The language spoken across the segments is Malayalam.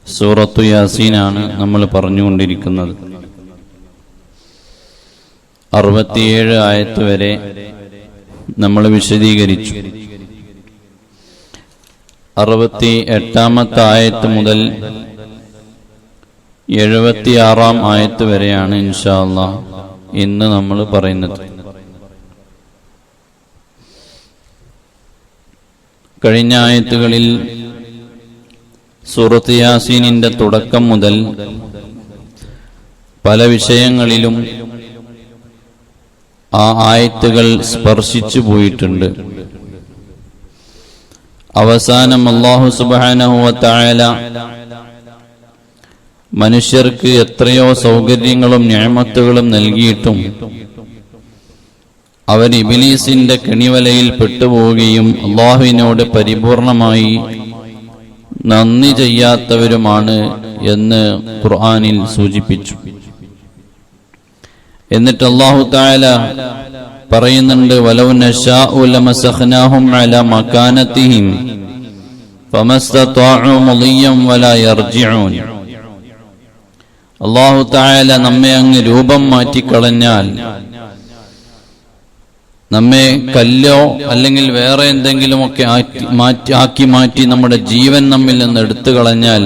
സൂറത്തു യാസീനാണ് നമ്മൾ പറഞ്ഞുകൊണ്ടിരിക്കുന്നത്. 67 ആയത്ത് വരെ നമ്മൾ വിശദീകരിച്ചു. 68-ാമത്തെ ആയത്ത് മുതൽ 76-ാം ആയത്ത് വരെയാണ് ഇൻഷാ അല്ലാഹ് ഇന്ന് നമ്മൾ പറയുന്നത്. കഴിഞ്ഞ ആയത്തുകളിൽ സൂറത്ത് യാസീനിന്റെ തുടക്കം മുതൽ പല വിഷയങ്ങളിലും ആ ആയത്തുകൾ സ്പർശിച്ചു പോയിട്ടുണ്ട്. അവസാനം അല്ലാഹു സുബ്ഹാനഹു വ തആല മനുഷ്യർക്ക് എത്രയോ സൗകര്യങ്ങളും നിഅമത്തുകളും നൽകിയിട്ടും അവർ ഇബ്ലീസിന്റെ കെണിവലയിൽ പെട്ടുപോവുകയും അല്ലാഹുവിനോട് പരിപൂർണമായി നന്ദി ചെയ്യാത്തവരുമാണ് എന്ന് ഖുർആനിൽ സൂചിപ്പിച്ചു. എന്നിട്ട് അല്ലാഹു തആല പറയുന്നുണ്ട്, വലൗ നശാഉ ലമസഖ്നാഹും അലാ മകാനതിഹിം ഫമസ്തതാഉ മുളിയം വലാ യർജിഊൻ. അല്ലാഹു തആല നമ്മെ അങ്ങ് രൂപം മാറ്റിക്കളഞ്ഞാൽ, നമ്മെ കല്ലോ അല്ലെങ്കിൽ വേറെ എന്തെങ്കിലുമൊക്കെ ആക്കി മാറ്റി നമ്മുടെ ജീവൻ നമ്മിൽ നിന്ന് എടുത്തു കളഞ്ഞാൽ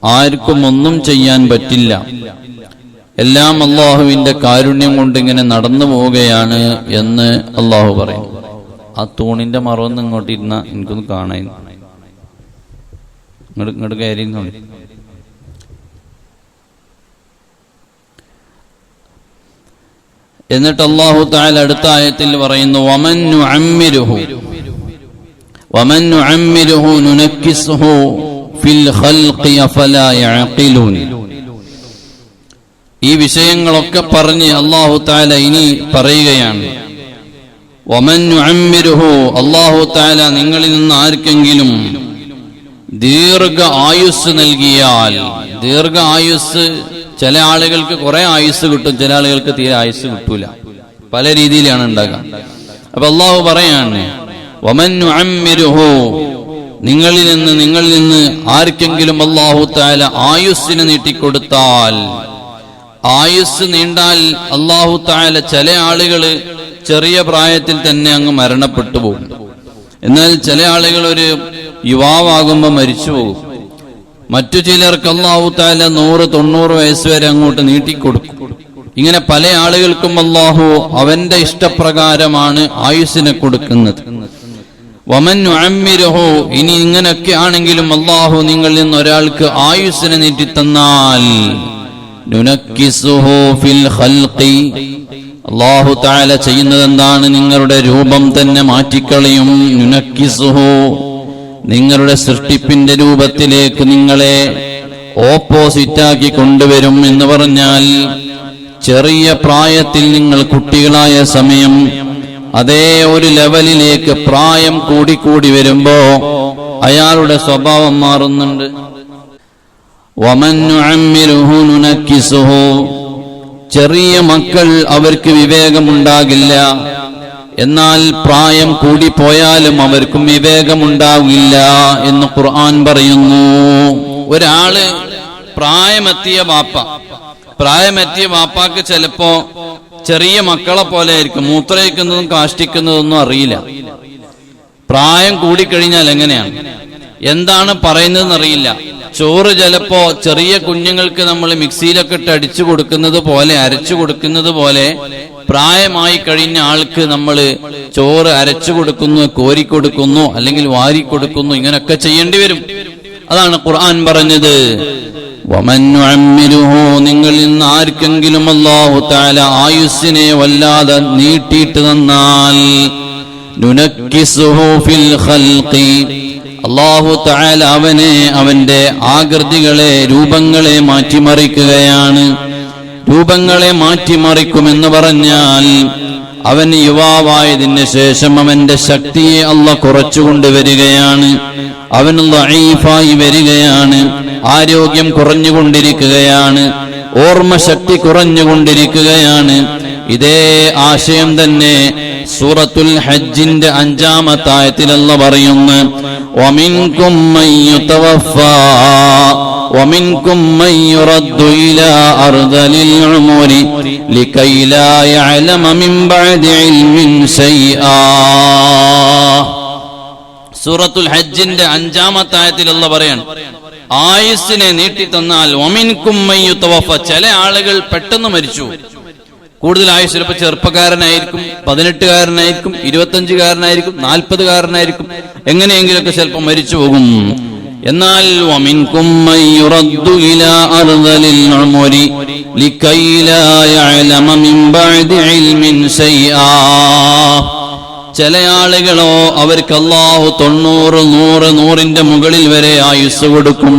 ആർക്കും ഒന്നും ചെയ്യാൻ പറ്റില്ല. എല്ലാം അള്ളാഹുവിന്റെ കാരുണ്യം കൊണ്ട് ഇങ്ങനെ നടന്നു പോവുകയാണ് എന്ന് അള്ളാഹു പറയും. ആ തൂണിന്റെ മറവൊന്നും ഇങ്ങോട്ട് ഇരുന്ന എനിക്കൊന്ന് കാണാൻ, ഇങ്ങോട്ട് കയറി. എന്നിട്ട് അല്ലാഹു തആല അടുത്ത ആയത്തിൽ പറയുന്നു, വമൻ നുഅമ്മിരുഹു നുനക്കിസുഹു ഫിൽ ഖൽഖി അഫലാ യഅഖിലൂൻ. ഈ വിഷയങ്ങളൊക്കെ പറഞ്ഞ് അല്ലാഹു തആല ഇനി പറയുകയാണ്, വമൻ നുഅമ്മിരുഹു, അല്ലാഹു തആല നിങ്ങളിൽ നിന്ന് ആർക്കെങ്കിലും ദീർഘ ആയുസ് നൽകിയാൽ, ദീർഘ ആയുസ്, ചില ആളുകൾക്ക് കുറെ ആയുസ് കിട്ടും, ചില ആളുകൾക്ക് തീരെ ആയുസ് കിട്ടൂല, പല രീതിയിലാണ് ഉണ്ടാകുക. അപ്പൊ അള്ളാഹു പറയാണ്, വമൻ നുഅമ്മിരുഹു, നിങ്ങളിൽ നിന്ന് ആർക്കെങ്കിലും അല്ലാഹു തആല ആയുസ്സിനെ നീട്ടിക്കൊടുത്താൽ, ആയുസ് നീണ്ടാൽ അല്ലാഹു തആല ചില ആളുകള് ചെറിയ പ്രായത്തിൽ തന്നെ അങ്ങ് മരണപ്പെട്ടു പോകും. എന്നാൽ ചില ആളുകൾ ഒരു യുവാവാകുമ്പോൾ മരിച്ചു പോകും. മറ്റു ചിലർക്ക് അല്ലാഹു തആല 100-90 വയസ്സ് വരെ അങ്ങോട്ട് നീട്ടിക്കൊടുക്കും. ഇങ്ങനെ പല ആളുകൾക്കും അല്ലാഹു അവന്റെ ഇഷ്ടപ്രകാരമാണ് ആയുസ്സിനെ കൊടുക്കുന്നത്. വമൻ നുഅമ്മിരുഹു, ഇനി ഇങ്ങനെയൊക്കെ ആണെങ്കിലും അല്ലാഹു നിങ്ങളിൽ നിന്ന് ഒരാൾക്ക് ആയുസ്സിനെ നീട്ടിത്തന്നാൽ, നുനക്കിസുഹു ഫിൽ ഖൽഖി, അല്ലാഹു തആല ചെയ്യുന്നത് എന്താണ്? നിങ്ങളുടെ രൂപം തന്നെ മാറ്റിക്കളയും. നുനക്കിസുഹു, നിങ്ങളുടെ സൃഷ്ടിപ്പിന്റെ രൂപത്തിലേക്ക് നിങ്ങളെ ഓപ്പോസിറ്റാക്കി കൊണ്ടുവരും എന്ന് പറഞ്ഞാൽ, ചെറിയ പ്രായത്തിൽ നിങ്ങൾ കുട്ടികളായ സമയം അതേ ഒരു ലെവലിലേക്ക് പ്രായം കൂടിക്കൂടി വരുമ്പോ അയാളുടെ സ്വഭാവം മാറുന്നുണ്ട്. വമൻ നുഅമ്മിരുഹു നുനക്കിസുഹു, ചെറിയ മക്കൾ അവർക്ക് വിവേകമുണ്ടാകില്ല, എന്നാൽ പ്രായം കൂടിപ്പോയാലും അവർക്കും വിവേകമുണ്ടാവില്ല എന്ന് ഖുർആൻ പറയുന്നു. ഒരാള് പ്രായമെത്തിയ ബാപ്പാക്ക് ചിലപ്പോ ചെറിയ മക്കളെ പോലെ ആയിരിക്കും, മൂത്രയിക്കുന്നതും കാഷ്ടിക്കുന്നതൊന്നും അറിയില്ല. പ്രായം കൂടിക്കഴിഞ്ഞാൽ എങ്ങനെയാണ്, എന്താണ് പറയുന്നതെന്ന് അറിയില്ല. ചോറ് ചിലപ്പോ ചെറിയ കുഞ്ഞുങ്ങൾക്ക് നമ്മൾ മിക്സിയിലൊക്കെ ഇട്ട് അടിച്ചു കൊടുക്കുന്നത് പോലെ, അരച്ചു കൊടുക്കുന്നത് പോലെ, പ്രായമായി കഴിഞ്ഞ ആൾക്ക് നമ്മൾ ചോറ് അരച്ചു കൊടുക്കുന്നു, കോരിക്കൊടുക്കുന്നു, അല്ലെങ്കിൽ വാരിക്കൊടുക്കുന്നു, ഇങ്ങനെയൊക്കെ ചെയ്യേണ്ടി വരും. അതാണ് ഖുർആൻ പറഞ്ഞത്, വമൻ നുഅമ്മിരുഹു, നിങ്ങളിൽ നിന്ന് ആർക്കെങ്കിലും അല്ലാഹു തആല ആയുസ്സിനെ വല്ലാതെ നീട്ടിയിട്ട് തന്നാൽ, നുനക്കിസുഹു ഫിൽ ഖൽഖി, അല്ലാഹു തആല അവന്റെ ആകൃതികളെ, രൂപങ്ങളെ മാറ്റിമറിക്കുകയാണ്. രൂപങ്ങളെ മാറ്റിമറിക്കുമെന്ന് പറഞ്ഞാൽ, അവൻ യുവാവായതിന് ശേഷം അവന്റെ ശക്തിയെ അല്ലാഹ് കുറച്ചുകൊണ്ടുവരികയാണ്. അവൻ ദഈഫായി വരികയാണ്, ആരോഗ്യം കുറഞ്ഞുകൊണ്ടിരിക്കുകയാണ്, ഓർമ്മശക്തി കുറഞ്ഞുകൊണ്ടിരിക്കുകയാണ്. ഇതേ ആശയം തന്നെ സൂറത്തുൽ ഹജ്ജിന്റെ 5-ാമത്തെ ആയത്തിൽ അല്ലാഹു പറയുന്നു, വമിൻകും മൻ യുതവഫാ വമിൻകും മൻ യുറദ്ദു ഇലാ അർദലിൽ ഉമൂരി ലകൈ ലാ യഅലമ മിൻ ബഅദി ഇൽമിൻ ശൈആ. സൂറത്തുൽ ഹജ്ജിന്റെ 5-ാമത്തെ ആയത്തിൽ അല്ലാഹു പറയാണ്, ആയുസ്സിനെ നീട്ടി തന്നാൽ വമിൻകും മൻ യുതവഫ, ചില ആളുകൾ പെട്ടെന്ന് മരിച്ചു. കൂടുതൽ ആയുസ് ചിലപ്പോൾ ചെറുപ്പക്കാരനായിരിക്കും, 18കാരനായിരിക്കും, 25കാരനായിരിക്കും, 40കാരനായിരിക്കും, എങ്ങനെയെങ്കിലൊക്കെ ചിലപ്പോൾ മരിച്ചു പോകും. എന്നാൽ വമിൻകും മൻ യുറദ്ദു ഇലാ അർദലിൽ ഉമൂരി ലകൈ ലാ യഅലമ മിൻ ബഅദി ഇൽമിൻ ശൈആ. ചില ആളുകളോ അവർക്ക് അല്ലാഹു 90, 100, 100ന്റെ മുകളിൽ വരെ ആയുസ് കൊടുക്കും.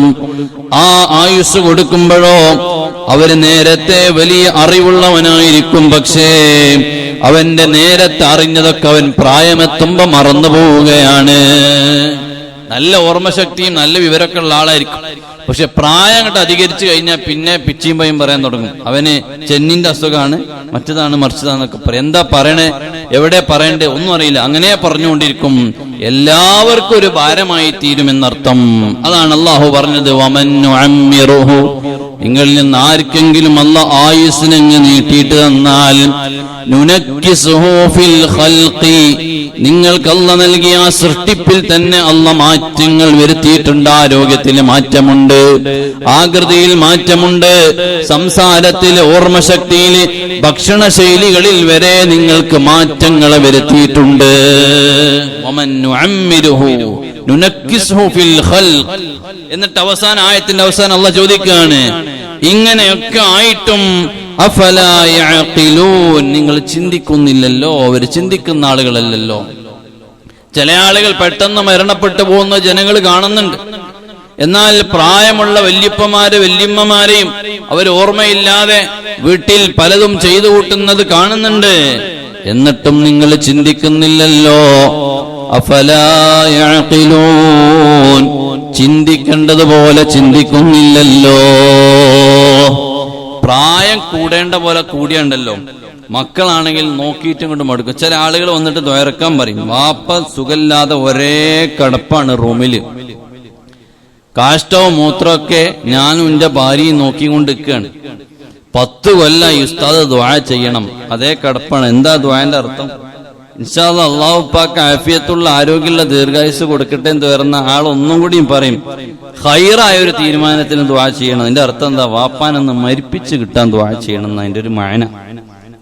ആ ആയുസ് കൊടുക്കുമ്പോഴോ അവര് നേരത്തെ വലിയ അറിവുള്ളവനായിരിക്കും, പക്ഷേ അവന്റെ നേരത്തെ അറിഞ്ഞതൊക്കെ അവൻ പ്രായമെത്തുമ്പോ മറന്നു പോവുകയാണ്. നല്ല ഓർമ്മശക്തിയും നല്ല വിവരമൊക്കെ ഉള്ള ആളായിരിക്കും, പക്ഷെ പ്രായം അങ്ങോട്ട് അധികരിച്ചു കഴിഞ്ഞാൽ പിന്നെ പിച്ചിയും പയും പറയാൻ തുടങ്ങും. അവന് ചെന്നിന്റെ അസുഖമാണ്, മറ്റതാണ് മറിച്ചതാന്നൊക്കെ പറയും. എന്താ പറയണേ, എവിടെ പറയണ്ടേ ഒന്നും അറിയില്ല, അങ്ങനെ പറഞ്ഞുകൊണ്ടിരിക്കും. എല്ലാവർക്കും ഒരു ഭാരമായി തീരുമെന്നർത്ഥം. അതാണ് അല്ലാഹു പറഞ്ഞത്, വമൻ നുഅമ്മിറുഹു, നിങ്ങളിൽ നിന്ന് ആർക്കെങ്കിലും അല്ലാഹു ആയുസ്സിനങ്ങ് നീട്ടിയിട്ട് തന്നാൽ നുനക്കിസുഹു ഫിൽ ഖൽഖി, നിങ്ങൾക്ക് അല്ലാഹു നൽകിയ ആ സൃഷ്ടിപ്പിൽ തന്നെ അല്ലാഹു മാറ്റങ്ങൾ വരുത്തിയിട്ടുണ്ട്. ആരോഗ്യത്തിൽ മാറ്റമുണ്ട്, ആകൃതിയിൽ മാറ്റമുണ്ട്, സംസാരത്തിൽ, ഓർമ്മശക്തിയിൽ, ഭക്ഷണശൈലികളിൽ വരെ നിങ്ങൾക്ക് മാറ്റങ്ങൾ വരുത്തിയിട്ടുണ്ട്. വമൻ നുഅമ്മിറുഹു നുനക്കിസുഹു ഫിൽ ഖൽഖ്. എന്നിട്ട് അവസാന ആയത്തിന്റെ അവസാനം അല്ലാഹു ചോദിക്കുകയാണ്, ഇങ്ങനെയൊക്കെ ആയിട്ടും അഫലാ യഅഖിലൂൻ, നിങ്ങൾ ചിന്തിക്കുന്നില്ലല്ലോ. അവർ ചിന്തിക്കുന്ന ആളുകളല്ലല്ലോ. ചില ആളുകൾ പെട്ടെന്ന് മരണപ്പെട്ടു പോകുന്ന ജനങ്ങൾ കാണുന്നുണ്ട്. എന്നാൽ പ്രായമുള്ള വല്യപ്പമാരെ വല്യമ്മമാരെയും അവർ ഓർമ്മയില്ലാതെ വീട്ടിൽ പലതും ചെയ്തു കൂട്ടുന്നത് കാണുന്നുണ്ട്. എന്നിട്ടും നിങ്ങൾ ചിന്തിക്കുന്നില്ലല്ലോ. അഫലാ യഅഖിലൂൻ, ചിന്തിക്കേണ്ടതുപോലെ ചിന്തിക്കുന്നില്ലല്ലോ. പ്രായം കൂടേണ്ട പോലെ കൂടിയുണ്ടല്ലോ. മക്കളാണെങ്കിൽ നോക്കിയിട്ടും കൊണ്ട് മടുക്കും. ചില ആളുകൾ വന്നിട്ട് ദ്വയറക്കാൻ പറയും, വാപ്പ സുഖമില്ലാതെ ഒരേ കിടപ്പാണ് റൂമില്, കാഷ്ടവും മൂത്രമൊക്കെ ഞാനും എന്റെ ഭാര്യയും നോക്കിക്കൊണ്ടിരിക്കുകയാണ്. 10 കൊല്ലം ഉസ്താദ് ദുആ ചെയ്യണം, അതേ കിടപ്പാണ്. എന്താ ദുആന്റെ അർത്ഥം? ഇൻഷാ അല്ലാഹ് അല്ലാഹു പാക്ക് ആഫിയത്തുള്ള ആരോഗ്യമുള്ള ദീർഘായുസ് കൊടുക്കട്ടെ എന്ന് വരുന്ന ആൾ ഒന്നും കൂടിയും പറയും, ഖൈറായ ഒരു തീരുമാനത്തിന് ദുആ ചെയ്യണം. അതിന്റെ അർത്ഥം എന്താ? വാപ്പാനൊന്ന് മരിപ്പിച്ച് കിട്ടാൻ ദുആ ചെയ്യണം എന്ന് അതിന്റെ ഒരു മഅന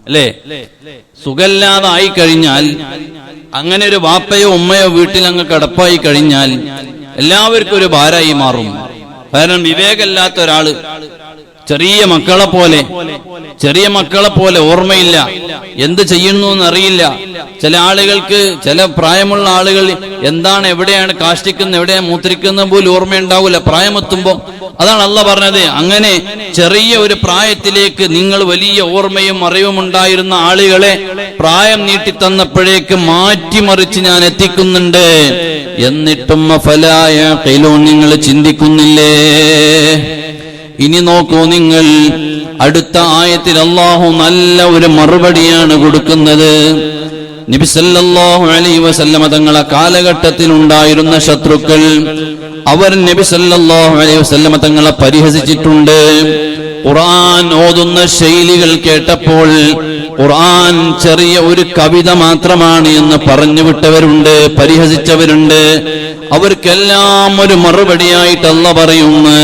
അല്ലേ? സുഖമില്ലാതെ ആയി കഴിഞ്ഞാൽ, അങ്ങനെ ഒരു വാപ്പയോ ഉമ്മയോ വീട്ടിൽ അങ്ങ് കിടപ്പായി കഴിഞ്ഞാൽ എല്ലാവർക്കും ഒരു ഭാരമായി മാറും. കാരണം വിവേകമില്ലാത്ത ഒരാള്, ചെറിയ മക്കളെ പോലെ ഓർമ്മയില്ല, എന്ത് ചെയ്യുന്നു എന്നറിയില്ല. ചില ആളുകൾക്ക്, ചില പ്രായമുള്ള ആളുകൾ എന്താണ്, എവിടെയാണ് കാഷ്ടിക്കുന്നത്, എവിടെയാണ് മൂത്രിക്കുന്നത് പോലും ഓർമ്മയുണ്ടാവില്ല പ്രായമെത്തുമ്പോ. അതാണ് അല്ലാഹു പറഞ്ഞത്, അങ്ങനെ ചെറിയ ഒരു പ്രായത്തിലേക്ക് നിങ്ങൾ വലിയ ഓർമ്മയും അറിവും ഉണ്ടായിരുന്ന ആളുകളെ പ്രായം നീട്ടി തന്നപ്പോഴേക്ക് മാറ്റിമറിച്ച് ഞാൻ എത്തിക്കുന്നുണ്ട്. എന്നിട്ടും അഫലാ യഅഖിലൂൻ, നിങ്ങൾ ചിന്തിക്കുന്നില്ലേ? ഇനി നോക്കൂ നിങ്ങൾ, അടുത്ത ആയത്തിൽ അല്ലാഹു നല്ല ഒരു മറുപടിയാണ് കൊടുക്കുന്നത്. നബി സല്ലല്ലാഹു അലൈഹി വസല്ലമ തങ്ങളെ കാലഘട്ടത്തിൽ ഉണ്ടായിരുന്ന ശത്രുക്കൾ, അവർ നബി സല്ലല്ലാഹു അലൈഹി വസല്ലമ തങ്ങളെ പരിഹസിച്ചിട്ടുണ്ട്. ഖുർആൻ ഓതുന്ന ശൈലികൾ കേട്ടപ്പോൾ ഖുർആൻ ചെറിയ ഒരു കവിത മാത്രമാണ് എന്ന് പറഞ്ഞു വിട്ടവരുണ്ട്, പരിഹസിച്ചവരുണ്ട്. അവർക്കെല്ലാം ഒരു മറുപടിയായിട്ട് അല്ലാഹു പറയുന്നു,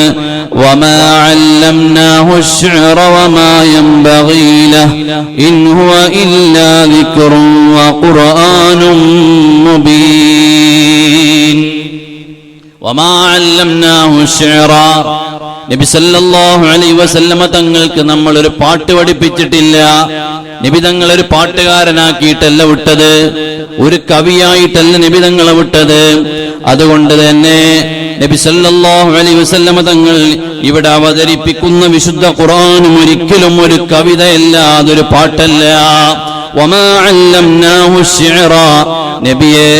وما علمناه الشعر وما ينبغي له إن هو إلا ذكر وقرآن مبين. وما علمناه الشعر, നബി സല്ലല്ലാഹു അലൈഹി വസല്ലമ തങ്ങൾക്ക് നമ്മൾ ഒരു പാട്ട് പഠിപ്പിച്ചിട്ടില്ല. നബി തങ്ങൾ ഒരു പാട്ടുകാരനാക്കിയിട്ടല്ല വിട്ടത്, ഒരു കവിയായിട്ടല്ല നബി തങ്ങളെ വിട്ടത്. അതുകൊണ്ട് തന്നെ നബി സല്ലല്ലാഹു അലൈഹി വസല്ലമ തങ്ങൾ ഇവിടെ അവതരിപ്പിക്കുന്ന വിശുദ്ധ ഖുർആനും ഒരിക്കലും ഒരു കവിതയല്ല, അതൊരു പാട്ടല്ല. വമാ അല്ലംനാഹു ശിഅറ, നബിയെ,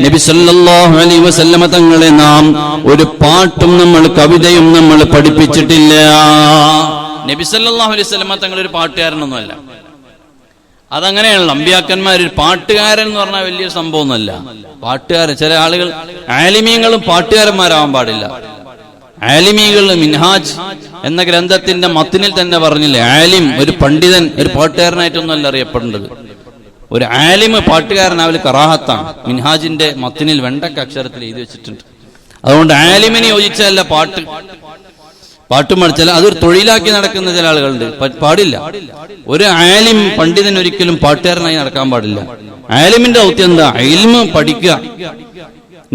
നബി സല്ലല്ലാഹു അലൈഹി വസല്ലമ തങ്ങളെ നാം ഒരു പാട്ടും നമ്മൾ കവിതയും നമ്മൾ പഠിപ്പിച്ചിട്ടില്ല. നബി സല്ലല്ലാഹു അലൈഹി വസല്ലമ തങ്ങൾ ഒരു പാട്ടുകാരനൊന്നുമല്ല. അതങ്ങനെയാണല്ലോ. അമ്പിയാക്കന്മാർ ഒരു പാട്ടുകാരൻ എന്ന് പറഞ്ഞാൽ വലിയ സംഭവമൊന്നുമല്ല. പാട്ടുകാരൻ, ചില ആളുകൾ ആലിമീങ്ങളും പാട്ടുകാരന്മാരാവാൻ പാടില്ല. ആലിമീകൾ മിൻഹാജ് എന്ന ഗ്രന്ഥത്തിന്റെ മത്തിനിൽ തന്നെ പറഞ്ഞില്ലേ, ആലിം ഒരു പണ്ഡിതൻ ഒരു പാട്ടുകാരനായിട്ടൊന്നുമല്ല അറിയപ്പെടേണ്ടത്. ഒരു ആലിം പാട്ടുകാരനാവൽ കറാഹത്താണ്. മിൻഹാജിന്റെ മത്തിനിൽ വെണ്ടക്ക അക്ഷരത്തിൽ എഴുതി വെച്ചിട്ടുണ്ട്. അതുകൊണ്ട് ആലിമിന് യോജിച്ചല്ല പാട്ടും പഠിച്ചാൽ അതൊരു തൊഴിലാക്കി നടക്കുന്ന ചില ആളുകളുണ്ട്. പാടില്ല. ഒരു ആലിം പണ്ഡിതൻ ഒരിക്കലും പാട്ടുകാരനായി നടക്കാൻ പാടില്ല. ആലിമിന്റെ ദൗത്യം എന്താ? ഇൽമ് പഠിക്കുക,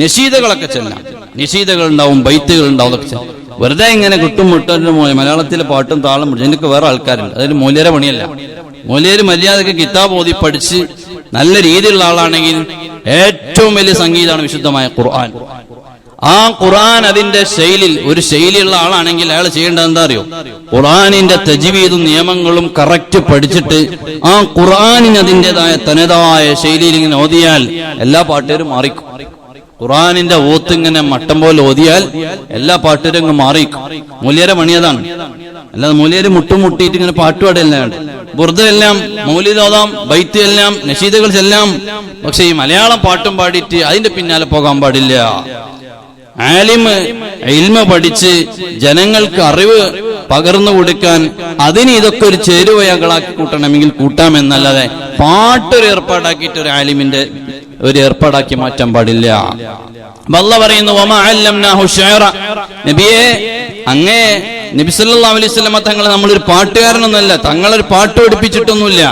നശീദകളൊക്കെ ചെല്ലാം. നശീദകൾ ഉണ്ടാവും, ബൈത്തുകൾ ഉണ്ടാവും. അതൊക്കെ വെറുതെ ഇങ്ങനെ കുട്ടും മുട്ടന്റെ മലയാളത്തിലെ പാട്ടും താളം പിടിച്ചു എനിക്ക് വേറെ ആൾക്കാരുണ്ട്. അതിന് മൂല്യരെ പണിയല്ല. മൂല്യര് മര്യാദക്ക് കിതാബ് ഓതി പഠിച്ച് നല്ല രീതിയിലുള്ള ആളാണെങ്കിൽ ഏറ്റവും വലിയ സംഗീതമാണ് വിശുദ്ധമായ ഖുർആൻ. ആ ഖുർആൻ അതിന്റെ ഒരു ശൈലിയുള്ള ആളാണെങ്കിൽ അയാൾ ചെയ്യേണ്ടത് എന്താ അറിയോ? ഖുർആനിന്റെ തജ്വീദും നിയമങ്ങളും കറക്റ്റ് പഠിച്ചിട്ട് ആ ഖുർആനിന് അതിൻ്റെതായ തനതായ ശൈലിയിൽ ഇങ്ങനെ ഓതിയാൽ എല്ലാ പാട്ടുകാരും മാറിക്കും. ഖുർആനിന്റെ ഓത്ത് ഇങ്ങനെ മട്ടം പോലെ ഓതിയാൽ എല്ലാ പാട്ടുകാരും അങ്ങ് മാറിക്കും. മൂല്യരെ പണിയതാണ്. അല്ലാതെ മൂല്യര് മുട്ടിയിട്ട് ഇങ്ങനെ പാട്ടുപാടെല്ലാം ബുർദ എല്ലാം മൗലിദ് ഓതാം, ബൈത്ത് എല്ലാം, നശീദകൾ എല്ലാം. പക്ഷെ ഈ മലയാളം പാട്ടും പാടിയിട്ട് അതിന്റെ പിന്നാലെ പോകാൻ പാടില്ല. ആലിമ് ഇൽമ പഠിച്ച് ജനങ്ങൾക്ക് അറിവ് പകർന്നു കൊടുക്കാൻ അതിന് ഇതൊക്കെ ഒരു ചേരുവകളാക്കി കൂട്ടണമെങ്കിൽ കൂട്ടാമെന്നല്ലാതെ പാട്ടൊരു ഏർപ്പാടാക്കിയിട്ട് ഒരു ആലിമിന്റെ ഒരു ഏർപ്പാടാക്കി മാറ്റാൻ പാടില്ല. അല്ലാഹു പറയുന്നു, വമാ അല്ലംനാഹു ശഅറ, നബിയെ അങ്ങേ നബി സല്ലല്ലാഹു അലൈഹി വസല്ലം തങ്ങൾ നമ്മളൊരു പാട്ടുകാരനൊന്നല്ല, തങ്ങളൊരു പാട്ട് പഠിപ്പിച്ചിട്ടൊന്നുമില്ല.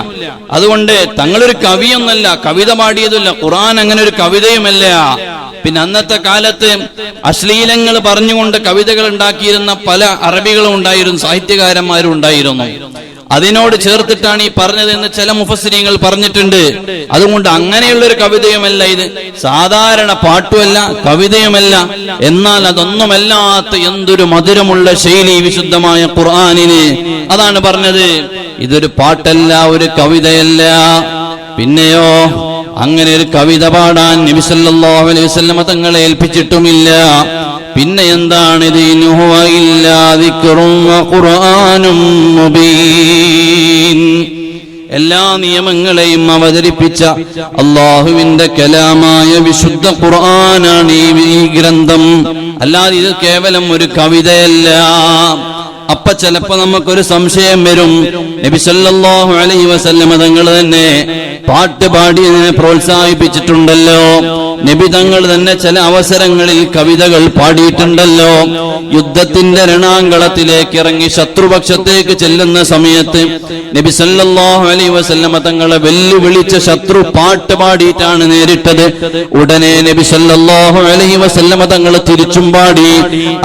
അതുകൊണ്ട് തങ്ങളൊരു കവിയൊന്നല്ല, കവിത പാടിയതല്ല. ഖുർആൻ അങ്ങനെ ഒരു കവിതയുമല്ല. പിന്നെ അന്നത്തെ കാലത്ത് അശ്ലീലങ്ങൾ പറഞ്ഞുകൊണ്ട് കവിതകൾ ഉണ്ടാക്കിയിരുന്ന പല അറബികളും ഉണ്ടായിരുന്നു, സാഹിത്യകാരന്മാരും ഉണ്ടായിരുന്നു. അതിനോട് ചേർത്തിട്ടാണ് ഈ പറഞ്ഞതെന്ന് ചില മുഫസ്സിരീങ്ങൾ പറഞ്ഞിട്ടുണ്ട്. അതുകൊണ്ട് അങ്ങനെയുള്ളൊരു കവിതയുമല്ല ഇത്, സാധാരണ പാട്ടുമല്ല, കവിതയുമല്ല. എന്നാൽ അതൊന്നുമല്ലാത്ത എന്തൊരു മധുരമുള്ള ശൈലി വിശുദ്ധമായ ഖുർആനിന്. അതാണ് പറഞ്ഞത്, ഇതൊരു പാട്ടല്ല, ഒരു കവിതയല്ല. പിന്നെയോ അങ്ങനെ ഒരു കവിത പാടാൻ നബി സല്ലല്ലാഹു അലൈഹി വസല്ലം തങ്ങളെ ഏൽപ്പിച്ചിട്ടുമില്ല. പിന്നെ എന്താണ് ഇത്? ഇൻഹുവ ഇല്ലാ ദിക്റുൻ വഖുർആനും മുബീൻ. എല്ലാ നിയമങ്ങളെയും അവതരിപ്പിച്ച അല്ലാഹുവിന്റെ കലാമായ വിശുദ്ധ ഖുർആനാണ് ഈ ഗ്രന്ഥം. അല്ലാതെ ഇത് കേവലം ഒരു കവിതയല്ല. അപ്പൊ ചിലപ്പോ നമുക്കൊരു സംശയം വരും, നബി സല്ലല്ലാഹു അലൈഹി വസല്ലം തങ്ങൾ തന്നെ പാട്ട് പാടിയതിനെ പ്രോത്സാഹിപ്പിച്ചിട്ടുണ്ടല്ലോ. നബി തങ്ങൾ തന്നെ ചില അവസരങ്ങളിൽ കവിതകൾ പാടിയിട്ടുണ്ടല്ലോ. യുദ്ധത്തിന്റെ രണാങ്കളത്തിലേക്ക് ഇറങ്ങി ശത്രുപക്ഷത്തേക്ക് ചെല്ലുന്ന സമയത്ത് നബി സല്ലല്ലാഹു അലൈഹി വസല്ലം തങ്ങളെ വെല്ലുവിളിച്ച ശത്രു പാട്ട് പാടിയിട്ടാണ് നേരിട്ടത്. ഉടനെ നബി സല്ലല്ലാഹു അലൈഹി വസല്ലം തങ്ങൾ തിരിച്ചും പാടി,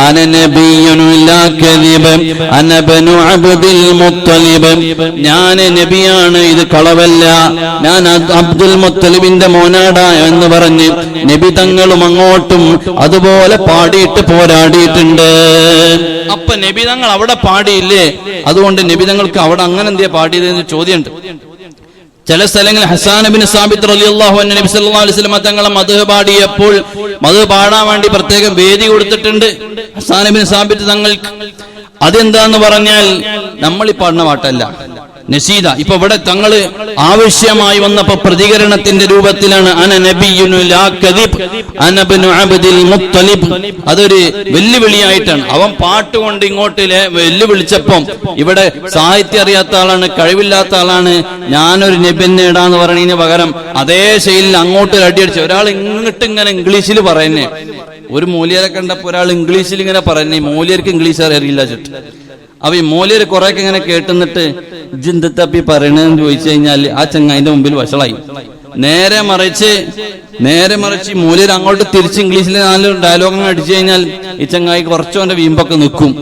അന നബിയ്യുൻ ലാ കദിബ് അന ബനു അബ്ദുൽ മുത്തലിബ്, ഞാൻ നബിയാണ്, ഇത് കളവല്ല, ഞാൻ അബ്ദുൽ മുത്തലിബിന്റെ മോനാടാ എന്ന് പറഞ്ഞ് നബി തങ്ങളും അങ്ങോട്ടും അതുപോലെ പാടിയിട്ട് പോരാടിയിട്ടുണ്ട്. അപ്പൊ നബി തങ്ങൾ അവിടെ പാടിയില്ലേ? അതുകൊണ്ട് നബി തങ്ങൾക്ക് അവിടെ അങ്ങനെ എന്തിയാ പാടിയതെന്ന് ചോദ്യമുണ്ട്. ചില സ്ഥലങ്ങളിൽ ഹസ്സാൻ ഇബ്നു സാബിത്ത് റളിയല്ലാഹു അൻഹു നബി സല്ലല്ലാഹു അലൈഹി വസല്ലം തങ്ങളെ മദ്ഹ് പാടിയപ്പോൾ മദ്ഹ് പാടാൻ വേണ്ടി പ്രത്യേകം വേദി കൊടുത്തിട്ടുണ്ട് ഹസ്സാൻ ഇബ്നു സാബിത്ത് തങ്ങൾക്ക്. അതെന്താന്ന് പറഞ്ഞാൽ നമ്മൾ ഈ പാടുന്ന പാട്ടല്ല, നസീദ. ഇപ്പൊ ഇവിടെ തങ്ങള് ആവശ്യമായി വന്നപ്പോ പ്രതികരണത്തിന്റെ രൂപത്തിലാണ് അന നബിയ്യുൻ ലാ കദിബ് അന ഇബ്നു അബ്ദുൽ മുത്തലിബ്. അതൊരു വെല്ലുവിളിയായിട്ടാണ്. അവൻ പാട്ടുകൊണ്ട് ഇങ്ങോട്ട് വെല്ലുവിളിച്ചപ്പം ഇവിടെ സാഹിത്യം അറിയാത്ത ആളാണ്, കഴിവില്ലാത്ത ആളാണ്, ഞാനൊരു നബിന്നേടാന്ന് പറയുന്നതിന് പകരം അതേ ശൈലിയിൽ അങ്ങോട്ട് അടിയടിച്ച ഒരാൾ ഇങ്ങോട്ട് ഇങ്ങനെ ഇംഗ്ലീഷിൽ പറയുന്നേ. ഒരു മൂല്യരെ കണ്ടപ്പോ ഒരാൾ ഇംഗ്ലീഷിൽ ഇങ്ങനെ പറയുന്നേ, മൂല്യർക്ക് ഇംഗ്ലീഷ് അറിയില്ല ചുറ്റും. അപ്പൊ ഈ മൂല്യര് കുറെയൊക്കെ ഇങ്ങനെ കേട്ടുന്നിട്ട് ജിന്ത തപ്പി പറയണെന്ന് ചോദിച്ചു കഴിഞ്ഞാൽ ആ ചങ്ങായിന്റെ മുമ്പിൽ വഷളായി. നേരെ മറിച്ച് മൂല്യർ അങ്ങോട്ട് തിരിച്ച് ഇംഗ്ലീഷിൽ 4 ഡയലോഗ് അടിച്ചു കഴിഞ്ഞാൽ ഈ ചങ്ങായി കുറച്ചോ അവന്റെ വീമ്പൊക്കെ നിൽക്കും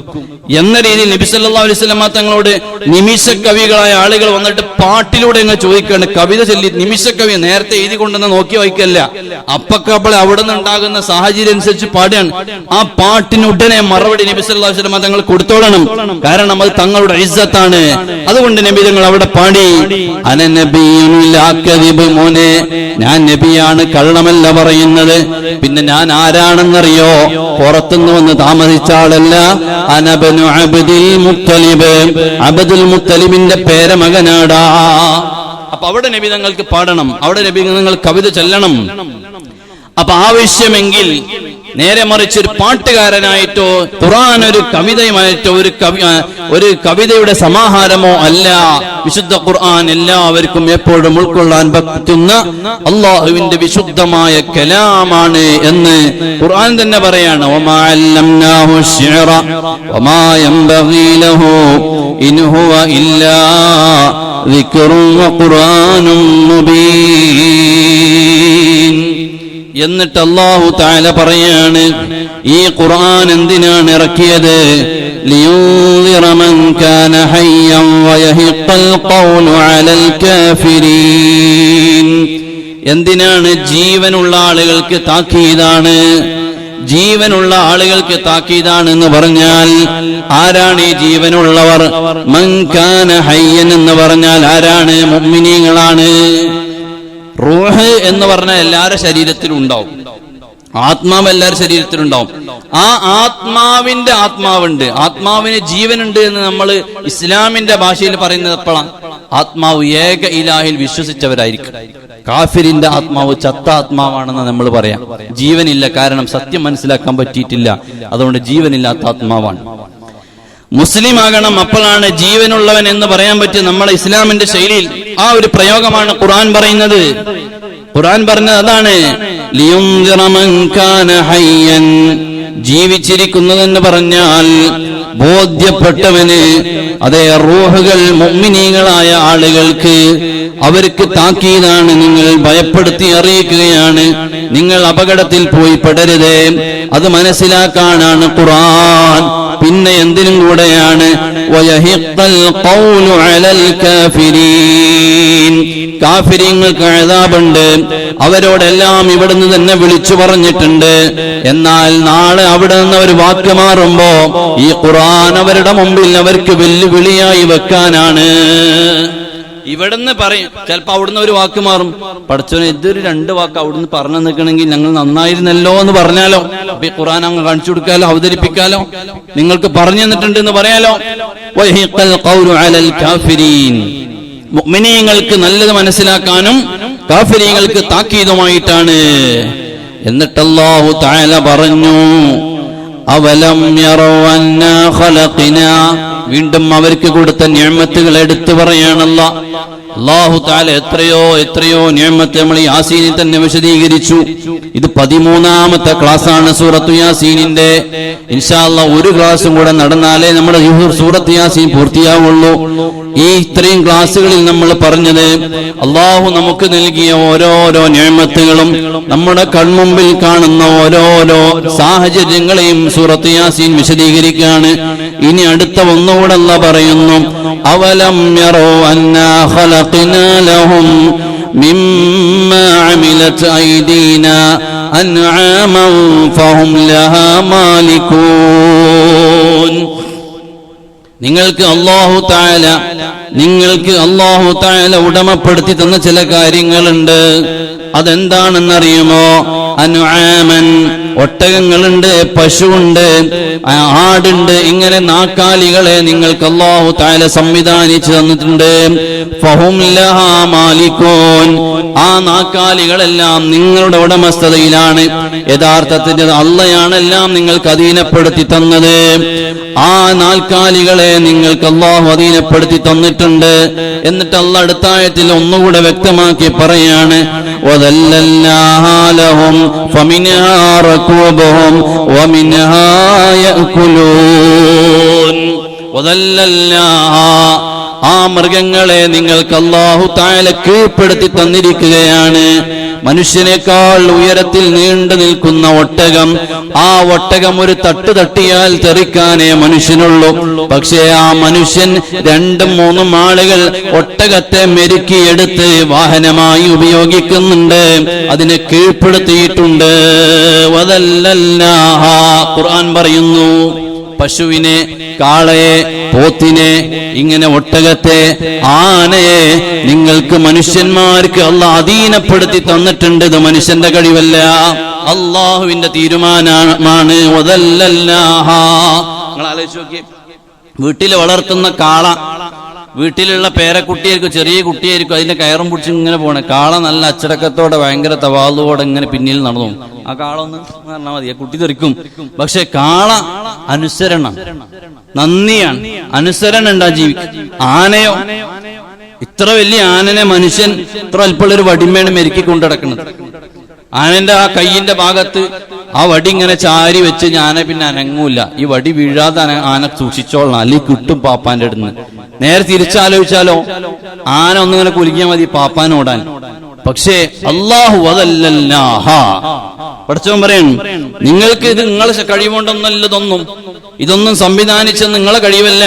എന്ന രീതിയിൽ നബി സല്ലല്ലാഹു അലൈഹി വസല്ലം തങ്ങളോട് നിമിഷ കവികളായ ആളുകൾ വന്നിട്ട് പാട്ടിലൂടെ അങ്ങ് ചോദിക്കുകയാണ്. കവിത ചൊല്ലി നിമിഷ കവി നേരത്തെ എഴുതി കൊണ്ടുവന്ന് നോക്കി വായിക്കല്ല, അപ്പക്കപ്പോൾ അവിടെ നിന്നുണ്ടാകുന്ന സാഹചര്യം അനുസരിച്ച് പാടുകയാണ്. ആ പാട്ടിന് ഉടനെ മറുപടി നബി സല്ലല്ലാഹു അലൈഹി വസല്ലം തങ്ങൾ കൊടുത്തോളണം. കാരണം അത് തങ്ങളുടെ ഇസ്സത്താണ്. അതുകൊണ്ട് നബി തങ്ങൾ അവിടെ പാടി, അന നബിയ്യുൻ ലാ കദിബ്, മോനെ ഞാൻ നബിയാണ്, കള്ളമല്ല പറയുന്നത്. പിന്നെ ഞാൻ ആരാണെന്നറിയോ? പുറത്തുനിന്ന് വന്ന് താമസിച്ച ആളല്ല. അന ഇബ്നു അബ്ദുൽ മുത്തലിബ്, അബ്ദുൽ മുത്തലിബിന്റെ പേരമകനാടാ. അപ്പൊ അവിടെ നബി തങ്ങൾക്ക് പാടണം, അവിടെ നബി തങ്ങൾ കവിത ചൊല്ലണം. അപ്പൊ ആവശ്യമെങ്കിൽ നേരെ മറിച്ച് ഒരു പാട്ടുകാരനായിട്ടോ ഖുർആൻ ഒരു കവിതയുമായിട്ടോ ഒരു കവിതയുടെ സമാഹാരമോ അല്ല. വിശുദ്ധ ഖുർആൻ എല്ലാവർക്കും എപ്പോഴും ഉൾക്കൊള്ളാൻ പറ്റുന്ന അള്ളാഹുവിന്റെ വിശുദ്ധമായ കലാമാണ് എന്ന് ഖുർആൻ തന്നെ പറയാണ്. വമാ അല്ലംനാഹു ശിഅറ വമാ യംബഗീ ലഹു ഇൻ ഹുവ ഇല്ലാ ദിക്റുൻ വഖുർആനും മുബീൻ. എന്നിട്ട് അല്ലാഹു തആല പറയാണ്, ഈ ഖുർആൻ എന്തിനാണ് ഇറക്കിയത്? ലിയുൻദിറ മൻ കാന ഹയ്യൻ വയഹിഖൽ ഖൗലു അലൽ കാഫിരീൻ. എന്തിനാണ്? ജീവനുള്ള ആളുകൾക്ക് താക്കീതാണ്. ജീവനുള്ള ആളുകൾക്ക് താക്കീതാണ് എന്ന് പറഞ്ഞാൽ ആരാണ് ഈ ജീവനുള്ളവർ? മൻ കാന ഹയ്യൻ എന്ന് പറഞ്ഞാൽ ആരാണ്? മുഅ്മിനീങ്ങളാണ്. റൂഹ് എന്ന് പറഞ്ഞാൽ എല്ലാവരുടെ ശരീരത്തിലും ഉണ്ടാവും, ആത്മാവ് എല്ലാവരുടെ ശരീരത്തിലുണ്ടാവും. ആ ആത്മാവിന്റെ ആത്മാവുണ്ട്, ആത്മാവിന് ജീവനുണ്ട് എന്ന് നമ്മൾ ഇസ്ലാമിന്റെ ഭാഷയിൽ പറയുന്നത് എപ്പോഴാണ്? ആത്മാവ് ഏക ഇലാഹിൽ വിശ്വസിച്ചവരായിരിക്കും. കാഫിരിന്റെ ആത്മാവ് ചത്ത ആത്മാവാണെന്ന് നമ്മൾ പറയാം. ജീവനില്ല, കാരണം സത്യം മനസ്സിലാക്കാൻ പറ്റിയിട്ടില്ല, അതുകൊണ്ട് ജീവനില്ലാത്ത ആത്മാവാണ്. മുസ്ലിം ആകണം, അപ്പോഴാണ് ജീവനുള്ളവൻ എന്ന് പറയാൻ പറ്റും. നമ്മളെ ഇസ്ലാമിന്റെ ശൈലിയിൽ ആ ഒരു പ്രയോഗമാണ് ഖുർആൻ പറയുന്നത്. ഖുർആൻ പറഞ്ഞത് അതാണ്, ലിയുൻദിറ മൻ കാന ഹയ്യൻ. ജീവിച്ചിരിക്കുന്നതെന്ന് പറഞ്ഞാൽ ബോധ്യപ്പെട്ടവന്, അതേ റൂഹുകൾ മുഅ്മിനീങ്ങളായ ആളുകൾക്ക് അവർക്ക് താക്കീതാണ്. നിങ്ങൾ ഭയപ്പെടുത്തി അറിയിക്കുകയാണ്, നിങ്ങൾ അപകടത്തിൽ പോയി പെടരുത്. അത് മനസ്സിലാക്കാനാണ് ഖുർആൻ. പിന്നെ എന്തിനും കൂടെയാണ് വയഹിഖൽ ഖൗലു അലൽ കാഫിരീൻ. കാഫിരീങ്ങൾക്ക് അദാബുണ്ട്, അവരോടെല്ലാം ഇവിടുന്ന് തന്നെ വിളിച്ചു പറഞ്ഞിട്ടുണ്ട്. എന്നാൽ നാളെ അവിടെ നിന്ന് അവർ വാക്ക് മാറുമ്പോ ഈ ഖുർആൻ അവരുടെ മുമ്പിൽ അവർക്ക് വെല്ലുവിളിയായി വെക്കാനാണ്. ഇവിടുന്ന് പറയും, ചിലപ്പോ അവിടുന്ന് ഒരു വാക്ക് മാറും. പഠിച്ചവന് ഇതൊരു 2 വാക്ക് അവിടുന്ന് പറഞ്ഞു നിൽക്കണമെങ്കിൽ ഞങ്ങൾ നന്നായിരുന്നല്ലോ എന്ന് പറഞ്ഞാലോ, അപ്പൊ ഈ ഖുർആൻ അങ്ങ് കാണിച്ചു കൊടുക്കാലോ, അവതരിപ്പിക്കാലോ, നിങ്ങൾക്ക് പറഞ്ഞു തന്നിട്ടുണ്ട് എന്ന് പറയാലോ. വയഹിഖൽ ഖൗലു അലൽ കാഫിരീൻ. മുഅ്മിനീങ്ങൾക്ക് നല്ലത് മനസ്സിലാക്കാനും കാഫിരീങ്ങൾക്ക് താക്കീതുമായിട്ടാണ്. എന്നിട്ട് അല്ലാഹു തആല പറഞ്ഞു, അവലം യറൗ അന്നാ ഖലഖനാ. വീണ്ടും അവർക്ക് കൊടുത്ത നിഅമത്തുകൾ എടുത്തു പറയാണല്ലോ. അല്ലാഹു തആല എത്രയോ നിഅമത്ത് നമ്മൾ യാസീനിൽ തന്നെ വിശദീകരിച്ചു. ഇത് 13ാമത്തെ ക്ലാസ്സാണ് സൂറത്തു യാസീനിന്റെ. ഇൻഷാ അല്ലാഹ് ഒരു ക്ലാസ്സും കൂടെ നടന്നാലേ നമ്മുടെ സൂറത്ത് യാസീൻ പൂർത്തിയാവുള്ളൂ. ഈ ഇത്രയും ക്ലാസ്സുകളിൽ നമ്മൾ പറഞ്ഞത് അല്ലാഹു നമുക്ക് നൽകിയ ഓരോരോ നിഅമത്തുകളും നമ്മുടെ കൺമുമ്പിൽ കാണുന്ന ഓരോരോ സാഹചര്യങ്ങളെയും സൂറത്ത് യാസീൻ വിശദീകരിക്കുകയാണ്. ഇനി അടുത്ത ഒന്നുകൂടെ അല്ലാഹ് പറയുന്നു, അവലം യറൗ അന്നാ ഖലഖനാ ലഹും മിമ്മാ അമിലത് ഐദീനാ അൻആമൻ ഫഹും ലഹാ മാലികൂൻ. നിങ്ങൾക്ക് അല്ലാഹു തആല ഉടമപ്പെടുത്തി തന്ന ചില കാര്യങ്ങളുണ്ട്. അതെന്താണെന്നറിയുമോ? അൻആമൻ, ഒട്ടകങ്ങളുണ്ട്, പശുവുണ്ട്, ആടുണ്ട്, ഇങ്ങനെ നാക്കാലികളെ നിങ്ങൾക്ക് അല്ലാഹു തആല സംവിധാനിച്ചു തന്നിട്ടുണ്ട്. ഫഹും ലഹാ മാലികൂൻ. ആ നാക്കാലികളെല്ലാം നിങ്ങളുടെ ഉടമസ്ഥതയിലാണ്. യഥാർത്ഥത്തിൽ അള്ളയാണ് എല്ലാം നിങ്ങൾക്ക് അധീനപ്പെടുത്തി തന്നത്. ആ നാൽക്കാലികളെ നിങ്ങൾക്ക് അല്ലാഹു അധീനപ്പെടുത്തി തന്നിട്ടുണ്ട്. എന്നിട്ട് അല്ലാഹു അടുത്ത ആയത്തിൽ ഒന്നുകൂടെ വ്യക്തമാക്കി പറയാണ്, വദല്ലൽനാഹാ ലഹും ഫമിൻഹാ റകൂബുഹും വമിൻഹാ യഅകുലൂൻ. വദല്ലൽനാഹാ, ആ മൃഗങ്ങളെ നിങ്ങൾക്ക് അല്ലാഹു തആല കീഴ്പ്പെടുത്തി തന്നിരിക്കുകയാണ്. മനുഷ്യനേക്കാൾ ഉയരത്തിൽ നീണ്ടു നിൽക്കുന്ന ഒട്ടകം, ആ ഒട്ടകം ഒരു തട്ട് തട്ടിയാൽ തെറിക്കാനേ മനുഷ്യനുള്ളൂ. പക്ഷേ ആ മനുഷ്യൻ 2-3 ആളുകൾ ഒട്ടകത്തെ മെരുക്കിയെടുത്ത് വാഹനമായി ഉപയോഗിക്കുന്നുണ്ട്, അതിനെ കീഴ്പ്പെടുത്തിയിട്ടുണ്ട്. വദല്ലൽനാഹാ, ഖുർആൻ പറയുന്നു, പശുവിനെ, കാളയെ, പോത്തിനെ, ഇങ്ങനെ ഒട്ടകത്തെ, ആനയെ നിങ്ങൾക്ക് മനുഷ്യന്മാർക്ക് അല്ലാഹു അധീനപ്പെടുത്തി തന്നിട്ടുണ്ട്. ഇത് മനുഷ്യന്റെ കഴിവല്ല, അല്ലാഹുവിന്റെ തീരുമാനമാണ്. വദല്ലൽനാഹാ. നിങ്ങൾ ആലോചിച്ച് നോക്കിയേ, വീട്ടിൽ വളർത്തുന്ന കാള, വീട്ടിലുള്ള പേരക്കുട്ടിയായിരിക്കും, ചെറിയ കുട്ടിയായിരിക്കും, അതിന്റെ കയറും പിടിച്ച് ഇങ്ങനെ പോണേ. കാള നല്ല അച്ചടക്കത്തോടെ ഭയങ്കര തവാളുവോടെ ഇങ്ങനെ പിന്നിൽ നടന്നു. ആ കാള ഒന്ന് പറഞ്ഞാൽ മതി, ആ കുട്ടി തെറിക്കും. പക്ഷെ കാള അനുസരണം, നന്ദിയാണ്, അനുസരണം ഉണ്ടാ ജീവിക്കും. ആനയോ, ഇത്ര വലിയ ആനനെ മനുഷ്യൻ ഇത്ര അല്പമുള്ളൊരു വടിമേണ് മെരുക്കി കൊണ്ടുനടക്കുന്നത്. ആനന്റെ ആ കയ്യിന്റെ ഭാഗത്ത് ആ വടി ഇങ്ങനെ ചാരി വെച്ച് ആന പിന്നെ അനങ്ങൂല. ഈ വടി വീഴാതെ ആന സൂക്ഷിച്ചോളണം, അല്ലെങ്കിൽ കിട്ടും പാപ്പാന്റെ അടുത്ത്. നേരെ തിരിച്ചാലോചിച്ചാലോ, ആന ഒന്നിങ്ങനെ കുലുക്കിയാൽ മതി പാപ്പാനോടാൻ. പക്ഷേ അല്ലാഹു വദല്ലല്ലാഹ, പഠിച്ചവൻ പറയണം, നിങ്ങൾക്ക് ഇത് നിങ്ങളെ കഴിവുകൊണ്ടൊന്നല്ല, ഇതൊന്നും സംവിധാനിച്ച നിങ്ങളെ കഴിവല്ല.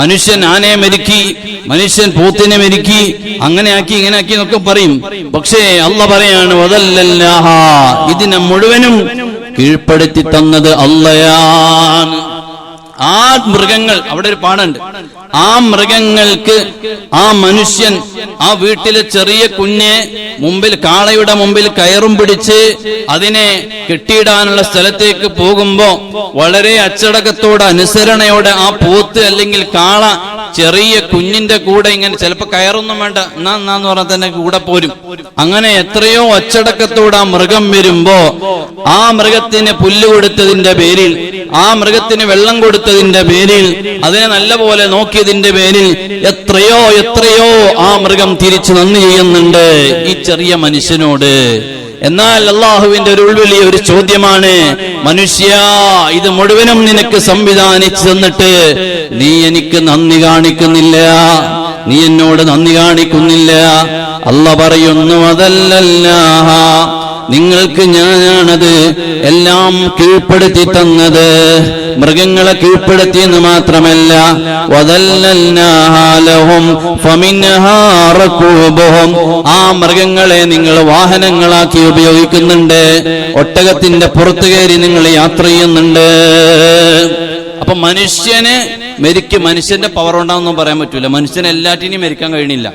മനുഷ്യൻ ആനയെ മെരുക്കി, മനുഷ്യൻ പോത്തിനെ മെരുക്കി, അങ്ങനെ ആക്കി ഇങ്ങനെ ആക്കി എന്നൊക്കെ പറയും. പക്ഷേ അല്ലാഹ് പറയാണ് വദല്ലല്ലാഹ, ഇതിനെ മുഴുവനും കീഴ്പ്പെടുത്തി തന്നത് അല്ലാഹയാണ്. ആ മൃഗങ്ങൾ, അവിടെ ഒരു പാടുണ്ട്, ആ മൃഗങ്ങൾക്ക് ആ മനുഷ്യൻ ആ വീട്ടിലെ ചെറിയ കുഞ്ഞെ മുമ്പിൽ, കാളയുടെ മുമ്പിൽ കയറും പിടിച്ച് അതിനെ കെട്ടിയിടാനുള്ള സ്ഥലത്തേക്ക് പോകുമ്പോ വളരെ അച്ചടക്കത്തോടെ അനുസരണയോടെ ആ പോത്ത് അല്ലെങ്കിൽ കാള ചെറിയ കുഞ്ഞിന്റെ കൂടെ ഇങ്ങനെ, ചിലപ്പോ കയറൊന്നും വേണ്ട, എന്നാന്ന് പറഞ്ഞാൽ തന്നെ കൂടെ പോരും. അങ്ങനെ എത്രയോ അച്ചടക്കത്തോടെ ആ മൃഗം വരുമ്പോ ആ മൃഗത്തിന് പുല്ല് കൊടുത്തതിന്റെ പേരിൽ, ആ മൃഗത്തിന് വെള്ളം കൊടുത്തതിന്റെ പേരിൽ, അതിനെ നല്ലപോലെ നോക്കിയതിന്റെ പേരിൽ എത്രയോ എത്രയോ ആ മൃഗം തിരിച്ചു നന്ദി ചെയ്യുന്നുണ്ട് ഈ ചെറിയ മനുഷ്യനോട്. എന്നാൽ അള്ളാഹുവിന്റെ ഒരു ഉൾവിളി, ഒരു ചോദ്യമാണ്, മനുഷ്യ, ഇത് മുഴുവനും നിനക്ക് സംവിധാനിച്ചു തന്നിട്ട് നീ എനിക്ക് നന്ദി കാണിക്കുന്നില്ല, നീ എന്നോട് നന്ദി കാണിക്കുന്നില്ല. അല്ലാഹ് പറയുന്നു വദല്ലല്ലാഹ, നിങ്ങൾക്ക് ഞാനാണത് എല്ലാം കീഴ്പ്പെടുത്തി തന്നത്. മൃഗങ്ങളെ കീഴ്പ്പെടുത്തിയെന്ന് മാത്രമല്ല, വദല്ലൽനാഹും ഫമിൻഹാ റകൂബുഹും, ആ മൃഗങ്ങളെ നിങ്ങൾ വാഹനങ്ങളാക്കി ഉപയോഗിക്കുന്നുണ്ട്, ഒട്ടകത്തിന്റെ പുറത്തു കയറി നിങ്ങൾ യാത്ര ചെയ്യുന്നുണ്ട്. അപ്പൊ മനുഷ്യനെ മനുഷ്യന്റെ പവർ ഉണ്ടാവുമെന്നും പറയാൻ പറ്റൂല. മനുഷ്യനെ എല്ലാറ്റിനെയും മരിക്കാൻ കഴിയണില്ല.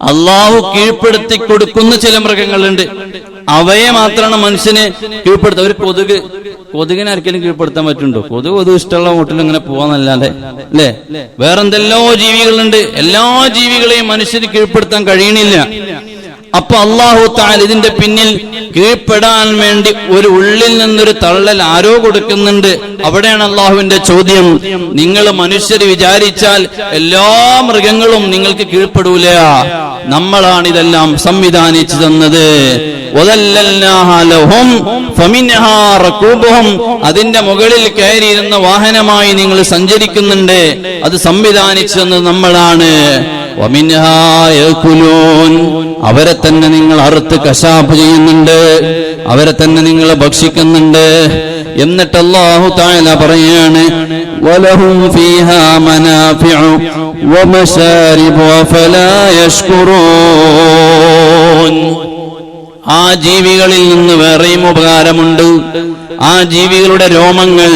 അള്ളാഹു കീഴ്പ്പെടുത്തി കൊടുക്കുന്ന ചില മൃഗങ്ങളുണ്ട്, അവയെ മാത്രമാണ് മനുഷ്യന് കീഴ്പ്പെടുത്തുക. ഒരു കൊതുകിനെ ആർക്കെങ്കിലും കീഴ്പ്പെടുത്താൻ പറ്റുണ്ടോ? കൊതുക് ഇഷ്ടമുള്ള വീട്ടിൽ ഇങ്ങനെ പോവാന്നല്ലാതെ, അല്ലേ? വേറെന്തെല്ലോ ജീവികളുണ്ട്, എല്ലാ ജീവികളെയും മനുഷ്യന് കീഴ്പ്പെടുത്താൻ കഴിയണില്ല. അപ്പൊ അല്ലാഹു തആല ഇതിന്റെ പിന്നിൽ കീഴ്പ്പെടാൻ വേണ്ടി ഒരു ഉള്ളിൽ നിന്നൊരു തള്ളൽ ആരോ കൊടുക്കുന്നുണ്ട്. അവിടെയാണ് അള്ളാഹുവിന്റെ ചോദ്യം. നിങ്ങൾ മനുഷ്യർ വിചാരിച്ചാൽ എല്ലാ മൃഗങ്ങളും നിങ്ങൾക്ക് കീഴ്പ്പെടൂല, നമ്മളാണ് ഇതെല്ലാം സംവിധാനിച്ചു തന്നത്. അതിന്റെ മുകളിൽ കയറിയിരുന്ന വാഹനമായി നിങ്ങൾ സഞ്ചരിക്കുന്നുണ്ട്, അത് സംവിധാനിച്ചു തന്നത് നമ്മളാണ്. അവരെ തന്നെ നിങ്ങൾ അറുത്ത് കശാപ്പ് ചെയ്യുന്നുണ്ട്, അവരെ തന്നെ നിങ്ങൾ ഭക്ഷിക്കുന്നുണ്ട്. എന്നിട്ട് അല്ലാഹു തആല പറയാണ്, വലഹും ഫീഹാ മനാഫിഉ വമശാരിബു ഫലാ യശ്കുറൂൻ. ആ ജീവികളിൽ നിന്ന് വേറെയും ഉപകാരമുണ്ട്. ആ ജീവികളുടെ രോമങ്ങൾ,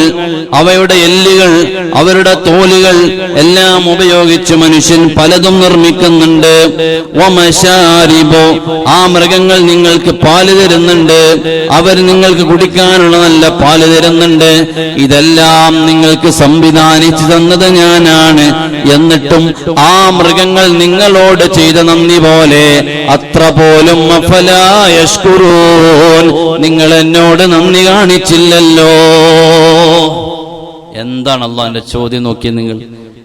അവയുടെ എല്ലുകൾ, അവരുടെ തോലുകൾ എല്ലാം ഉപയോഗിച്ച് മനുഷ്യൻ പലതും നിർമ്മിക്കുന്നുണ്ട്. വമശാരിബു, ആ മൃഗങ്ങൾ നിങ്ങൾക്ക് പാല് തരുന്നുണ്ട്, അവർ നിങ്ങൾക്ക് കുടിക്കാനുള്ള നല്ല പാല് തരുന്നുണ്ട്. ഇതെല്ലാം നിങ്ങൾക്ക് സംവിധാനിച്ചു തന്നത് ഞാനാണ്. എന്നിട്ടും ആ മൃഗങ്ങൾ നിങ്ങളോട് ചെയ്ത നന്ദി പോലെ അത്ര പോലും അഫലാ യശ്കുറൂൻ, നിങ്ങൾ എന്നോട് നന്ദി കാണിച്ചില്ലല്ലോ. എന്താണ് അള്ളാഹിന്റെ ചോദ്യം നോക്കിയത് നിങ്ങൾ?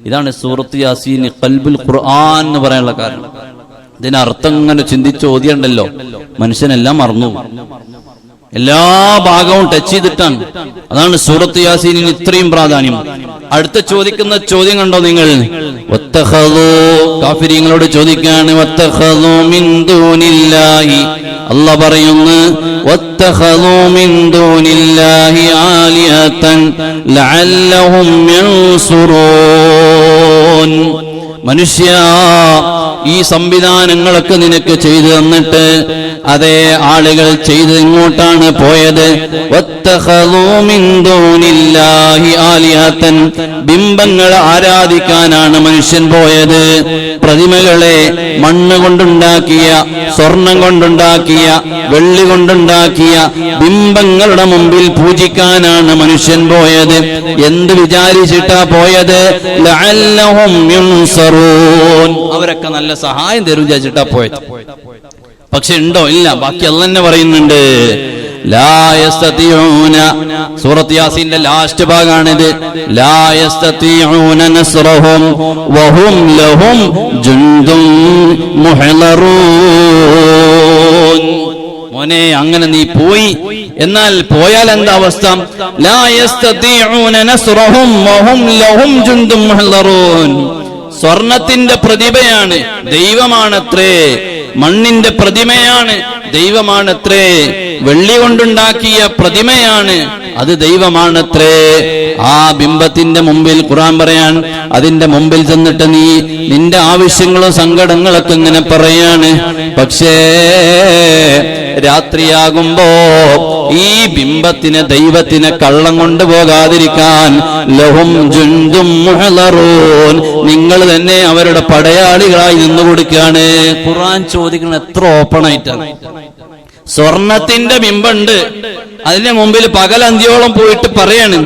ഇതാണ് സൂറത്ത് യാസീൻ ഖൽബുൽ ഖുർആൻ എന്ന് പറയാനുള്ള കാരണം. ഇതിനർത്ഥം ഇങ്ങനെ ചിന്തിച്ച് ഓതിയുണ്ടല്ലോ, മനുഷ്യനെല്ലാം മറന്നു, എല്ലാ ഭാഗവും ടച്ച് ചെയ്തിട്ടാണ്. അതാണ് സൂറത്ത് യാസീനിന് ഇത്രയും പ്രാധാന്യം. അടുത്ത ചോദിക്കുന്ന ചോദ്യം കണ്ടോ നിങ്ങൾ? കാഫിരീങ്ങളോട് ചോദിക്കാണ്, വത്തഖദൂ മിൻ ദൂനില്ലാഹി, അല്ലാഹ് പറയുന്നു, വത്തഖദൂ മിൻ ദൂനില്ലാഹി ആലിഹതൻ ലഅല്ലഹും യൻസുറൂൻ. മനുഷ്യ, ഈ സംവിധാനങ്ങളൊക്കെ നിനക്ക് ചെയ്തു തന്നിട്ട് അതേ ആളുകൾ ചെയ്ത് ഇങ്ങോട്ടാണ് പോയത്. വത്തഖദൂ മിൻ ദൂനില്ലാഹി ആലിഹതൻ, ബിംബങ്ങൾ ആരാധിക്കാനാണ് മനുഷ്യൻ പോയത്. പ്രതിമകളെ മണ്ണ് കൊണ്ടുണ്ടാക്കിയ, സ്വർണം കൊണ്ടുണ്ടാക്കിയ, വെള്ളി കൊണ്ടുണ്ടാക്കിയ ബിംബങ്ങളുടെ മുമ്പിൽ പൂജിക്കാനാണ് മനുഷ്യൻ പോയത്. എന്ത് വിചാരിച്ചിട്ടാ പോയത്? ലഅല്ലഹും യൻസുറൂൻ, യൻസറൂൻ. അവരൊക്കെ നല്ല സഹായം തരും വിചാരിച്ചിട്ടാ പോയത്. പക്ഷെ ഉണ്ടോ? ഇല്ല. ബാക്കി അല്ലാഹ് തന്നെ പറയുന്നുണ്ട്, ലാ യസ്തതിഊന. സൂറത്ത് യാസീന്റെ ലാസ്റ്റ് ഭാഗമാണിത്. ലാ യസ്തതിഊന നസ്റഹും വഹും ലഹും ജുൻദും മുഹ്ളറൂൻ. മോനെ, അങ്ങനെ നീ പോയി, എന്നാൽ പോയാൽ എന്താ അവസ്ഥ? ലാ യസ്തതിഊന നസ്റഹും വഹും ലഹും ജുൻദും മുഹ്ളറൂൻ. സ്വർണത്തിന്റെ പ്രതിഭയാണ്, ദൈവമാണത്രേ. മണ്ണിന്റെ പ്രതിമയാണ്, ദൈവമാണത്രേ. വെള്ളി കൊണ്ടുണ്ടാക്കിയ പ്രതിമയാണ്, അത് ദൈവമാണത്രേ. ആ ബിംബത്തിന്റെ മുമ്പിൽ ഖുർആൻ പറയാൻ, അതിന്റെ മുമ്പിൽ ചെന്നിട്ട് നീ നിന്റെ ആവശ്യങ്ങളും സങ്കടങ്ങളൊക്കെ ഇങ്ങനെ പറയാണ്. പക്ഷേ രാത്രിയാകുമ്പോ ഈ ബിംബത്തിന്, ദൈവത്തിന് കള്ളം കൊണ്ടുപോകാതിരിക്കാൻ ലഹും ജുൻദും മുഹ്ളറൂൻ, നിങ്ങൾ തന്നെ അവരുടെ പടയാളികളായി നിന്നു കൊടുക്കുകയാണ്. ഖുർആൻ ചോദിക്കുന്നത് എത്ര ഓപ്പൺ ആയിട്ടാണ്. സ്വർണത്തിന്റെ ബിംബമുണ്ട്, അതിന്റെ മുമ്പിൽ പകലന്തിയോളം പോയിട്ട് പറയാണ്,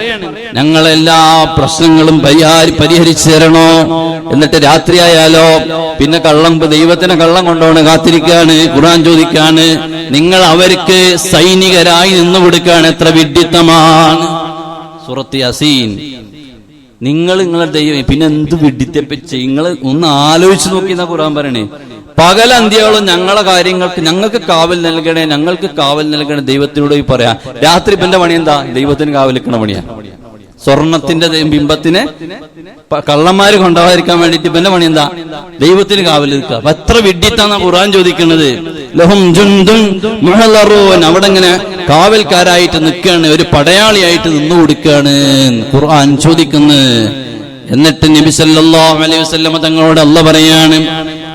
ഞങ്ങളെല്ലാ പ്രശ്നങ്ങളും പരിഹരിച്ചു തരണോ. എന്നിട്ട് രാത്രിയായാലോ പിന്നെ ദൈവത്തിന് കള്ളം കൊണ്ടുപോകണ കാത്തിരിക്കാണ്. ഖുർആൻ ചോദിക്കാണ്, നിങ്ങൾ അവർക്ക് സൈനികരായി നിന്നു കൊടുക്കുകയാണ്. എത്ര വിഡ്ഢിത്തമാണ്. സൂറത്ത് യാസീൻ. നിങ്ങളുടെ ദൈവം പിന്നെ എന്ത് വിഡ്ഢിത്തപ്പറ്റി നിങ്ങൾ ഒന്ന് ആലോചിച്ച് നോക്കിയെന്നാ ഖുർആൻ പറയണേ. പകലന്തിയോളം ഞങ്ങളെ കാര്യങ്ങൾക്ക് ഞങ്ങൾക്ക് കാവൽ നൽകണേ, ഞങ്ങൾക്ക് കാവൽ നൽകണേ ദൈവത്തിനോട് പറയാ. രാത്രി ഇപ്പന്റെ പണി എന്താ? ദൈവത്തിന് കാവൽ നിൽക്കണ പണിയാ. സ്വർണത്തിന്റെ ബിംബത്തിനെ കള്ളന്മാര് കൊണ്ടുപോകാതിരിക്കാൻ വേണ്ടിട്ട് ഇപ്പന്റെ പണി എന്താ? ദൈവത്തിന് കാവൽ നിൽക്കുക. അപ്പൊ എത്ര വിഡ്ഢിത്താന്നാ ഖുർആൻ ചോദിക്കുന്നത്. ലഹും ജുൻദുൻ മുഹ്ളറൂൻ. അവിടെ ഇങ്ങനെ കാവൽക്കാരായിട്ട് നിൽക്കുകയാണ്, ഒരു പടയാളിയായിട്ട് നിന്നു കൊടുക്കുകയാണ് ഖുർആൻ ചോദിക്കുന്നത്. എന്നിട്ട് നബി സല്ലല്ലാഹു അലൈഹി വസല്ലം തങ്ങളോട് അല്ലാഹ് പറയാണ്,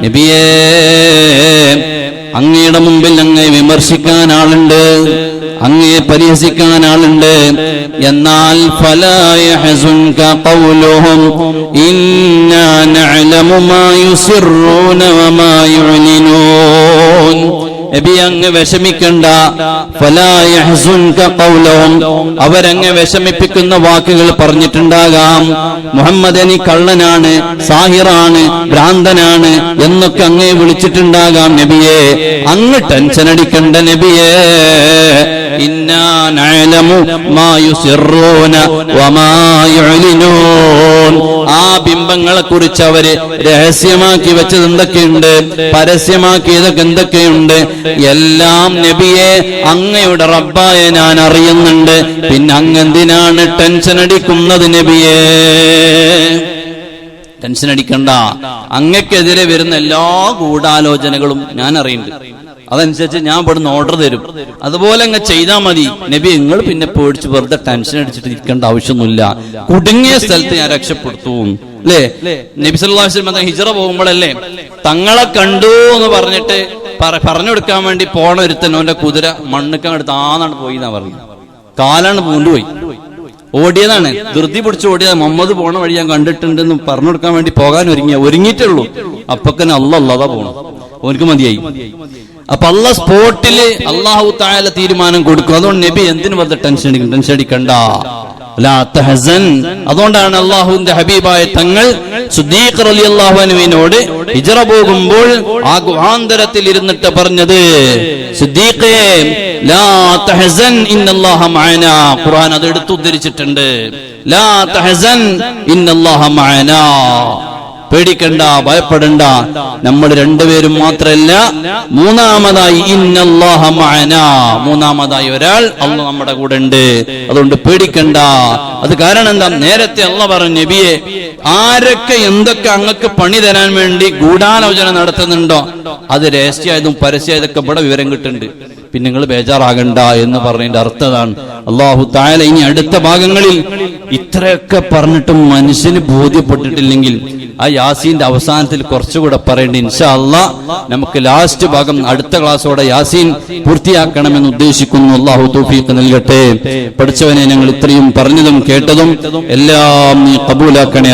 നബിയേ, അങ്ങയുടെ മുമ്പിൽ അങ്ങേ വിമർശിക്കാൻ ആളുണ്ട്, അങ്ങയെ പരിഹസിക്കാൻ ആളുണ്ട്. എന്നാൽ ഫലാ യഹ്സുൻക ഖൗലുഹും ഇന്നാ നഅലമു മാ യുസിറൂന വമാ യുഅ്ലിനൂൻ. നബി, അങ്ങ് വിഷമിക്കണ്ട. ഫലാ യഹ്സുൻക ഖൗലുഹും, അവരങ്ങ് വിഷമിപ്പിക്കുന്ന വാക്കുകൾ പറഞ്ഞിട്ടുണ്ടാകാം. മുഹമ്മദ് നീ കള്ളനാണ്, സാഹിറാണ്, ഭ്രാന്തനാണ് എന്നൊക്കെ അങ്ങേ വിളിച്ചിട്ടുണ്ടാകാം. നബിയെ, അങ്ങ് ടെൻഷൻ അടിക്കണ്ട നബിയെ. ഇന്നാ നഅലമു മാ യുസിറൂന വമാ യുഅ്ലിനൂൻ. ആ ബിംബങ്ങളെ കുറിച്ച് അവര് രഹസ്യമാക്കി വെച്ചത് എന്തൊക്കെയുണ്ട്, പരസ്യമാക്കിയതൊക്കെ എന്തൊക്കെയുണ്ട്, എല്ലാം നബിയെ അങ്ങയുടെ റബ്ബായ ഞാൻ അറിയുന്നുണ്ട്. പിന്നെ അങ്ങെന്തിനാണ് ടെൻഷൻ അടിക്കുന്നത് നബിയെ? ടെൻഷൻ അടിക്കണ്ട. അങ്ങക്കെതിരെ വരുന്ന എല്ലാ ഗൂഢാലോചനകളും ഞാൻ അറിയുന്നുണ്ട്. അതനുസരിച്ച് ഞാൻ ഇവിടുന്ന് ഓർഡർ തരും. അതുപോലെ അങ്ങ് ചെയ്താൽ മതി നബി. നിങ്ങൾ പിന്നെ പേടിച്ച് വെറുതെ ടെൻഷൻ അടിച്ചിട്ട് ഇരിക്കേണ്ട ആവശ്യമൊന്നുമില്ല. കുടുങ്ങിയ സ്ഥലത്ത് ഞാൻ രക്ഷപ്പെടുത്തും. അല്ലേ? നബി സല്ലല്ലാഹു അലൈഹി വസല്ലം ഹിജ്റ പോകുമ്പോഴല്ലേ തങ്ങളെ കണ്ടു എന്ന് പറഞ്ഞിട്ട് പറഞ്ഞു കൊടുക്കാൻ വേണ്ടി പോണ ഒരുത്തൻ അവന്റെ കുതിര മണ്ണുക്കാൻ എടുത്ത് ആന്നാണ് പോയി എന്നാ പറഞ്ഞു. കാലാണ് പൂണ്ടുപോയി, ഓടിയതാണ്, ധൃതി പിടിച്ച് ഓടിയത്. മുഹമ്മദ് പോണ വഴി ഞാൻ കണ്ടിട്ടുണ്ടെന്ന് പറഞ്ഞു കൊടുക്കാൻ വേണ്ടി പോകാൻ ഒരുങ്ങിയിട്ടുള്ളൂ. അപ്പൊക്കന്നെ അല്ലാതെ പോണം, ഓനക്ക് മതിയായി. അപ്പൊ അള്ളാഹ് സ്പോട്ടില് അല്ലാഹു തആല തീരുമാനം കൊടുക്കും. അതുകൊണ്ട് നബി എന്തിനു വെറുതെ ടെൻഷൻ അടിക്കണ്ട. അതുകൊണ്ടാണ് അള്ളാഹുവിന്റെ ഹബീബായ തങ്ങൾ സിദ്ദീഖ് റളിയല്ലാഹു അൻഹുവിനോട് ഹിജ്റ പോകുമ്പോൾ ആ ഗുഹാന്തരത്തിൽ ഇരുന്നിട്ട് പറഞ്ഞത്, സിദ്ദീഖേ ലാ തഹസൻ ഇന്നല്ലാഹ മഅനാ. ഖുർആൻ അത് എടുത്ത് ഉദ്ധരിച്ചിട്ടുണ്ട്. ലാ തഹസൻ ഇന്നല്ലാഹ മഅനാ. പേടിക്കണ്ട, ഭയപ്പെടണ്ട. നമ്മൾ രണ്ടുപേരും മാത്രമല്ല, മൂന്നാമതായി ഇന്നല്ലാഹ മഅനാ, മൂന്നാമതായി ഒരാൾ അല്ലാഹു നമ്മുടെ കൂടെ ഉണ്ട്. അതുകൊണ്ട് പേടിക്കണ്ട. അത് കാരണം എന്താ? നേരത്തെ അല്ലാഹു പറഞ്ഞു, നബിയെ, ആരൊക്കെ എന്തൊക്കെ അങ്ങക്ക് പണി തരാൻ വേണ്ടി ഗൂഢാലോചന നടത്തുന്നുണ്ടോ അത് രഹസ്യമായതും പരസ്യമായതൊക്കെ ഇവിടെ വിവരം കിട്ടുന്നുണ്ട്. പിന്നെ നിങ്ങൾ ബേജാറാകണ്ട എന്ന് പറഞ്ഞതിന്റെ അർത്ഥതാണ്. അല്ലാഹു തആല ഇനി അടുത്ത ഭാഗങ്ങളിൽ ഇത്രയൊക്കെ പറഞ്ഞിട്ടും മനുഷ്യന് ബോധ്യപ്പെട്ടിട്ടില്ലെങ്കിൽ ആ യാസീന്റെ അവസാനത്തിൽ കുറച്ചുകൂടെ പറയേണ്ടി. ഇൻഷാ അല്ലാഹ് നമുക്ക് ലാസ്റ്റ് ഭാഗം അടുത്ത ക്ലാസ്സോടെ യാസീൻ പൂർത്തിയാക്കണമെന്ന് ഉദ്ദേശിക്കുന്നു. അല്ലാഹു തൗഫീഖ് നൽകട്ടെ. പഠിച്ചവനെ, ഞങ്ങൾ ഇത്രയും പറഞ്ഞതും കേട്ടതും എല്ലാം നീ ഖബൂലാക്കണേ.